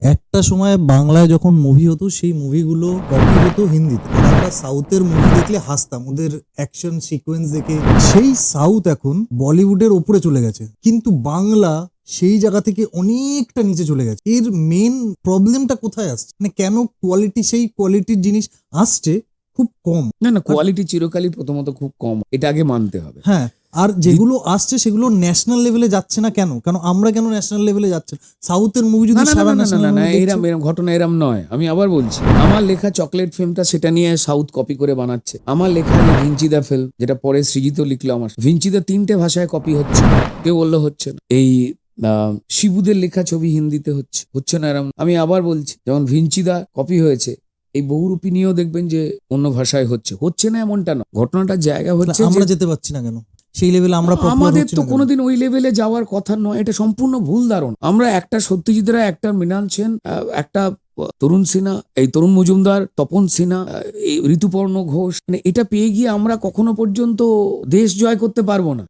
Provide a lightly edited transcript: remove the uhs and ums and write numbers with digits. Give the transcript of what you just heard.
একটা সময় বাংলায় যখন মুভি হতো সেই মুভিগুলো কপি হতো হিন্দিতে, আর আমরা সাউথের মুভি দেখলে হাসতাম ওদের অ্যাকশন সিকোয়েন্স দেখে। সেই সাউথ এখন বলিউডের ওপরে চলে গেছে, কিন্তু বাংলা সেই জায়গা থেকে অনেকটা নিচে চলে গেছে। এর মেন প্রবলেমটা কোথায় আসছে, মানে কেন কোয়ালিটি, সেই কোয়ালিটির জিনিস আসছে খুব কম। না, কোয়ালিটি চিরকালই প্রথমত খুব কম, এটা আগে মানতে হবে। হ্যাঁ, আর যেগুলো আসছে সেগুলো ন্যাশনাল লেভেলে যাচ্ছে না কেন? আমরা কেন ন্যাশনাল লেভেলে যাচ্ছে? সাউথের মুভি যদি না না না সারা না না ন্যাশনাল না না লেভেলে এরম এরম ঘটনা এরম নয়। আমি আবার বলছি, আমার লেখা চকলেট ফিল্মটা সেটা নিয়ে সাউথ কপি করে বানাচ্ছে। আমার লেখা যে ভিঞ্চিদা ফিল্ম, যেটা পরে সৃজিত লিখলো, আমার ভিঞ্চিদা 3টে ভাষায় কপি হচ্ছে, কেউ বললো হচ্ছে না। এই শিবুদের লেখা ছবি হিন্দিতে হচ্ছে না এরম। আমি আবার বলছি, যেমন ভিঞ্চিদা কপি হয়েছে, এই বহুরূপী নিয়েও দেখবেন যে অন্য ভাষায় হচ্ছে না এমনটা না। ঘটনাটার জায়গা হচ্ছে আমরা যে যেতে পারছি না কেন সেই লেভেলে? আমরা popular আমাদের হচ্ছি তো না কেন? কোনোদিন ওই লেভেলে যাওয়ার কথা নয়, এটা সম্পূর্ণ ভুল ধারণা। আমরা একটা সত্যজিৎ রায়, একটা মৃণাল সেন, একটা তরুণ সিনহা, এই তরুণ মজুমদার, তপন সিনহা, এই ঋতুপর্ণ ঘোষ, মানে এটা পেয়ে গিয়ে আমরা কখনো পর্যন্ত দেশ জয় করতে পারবো না।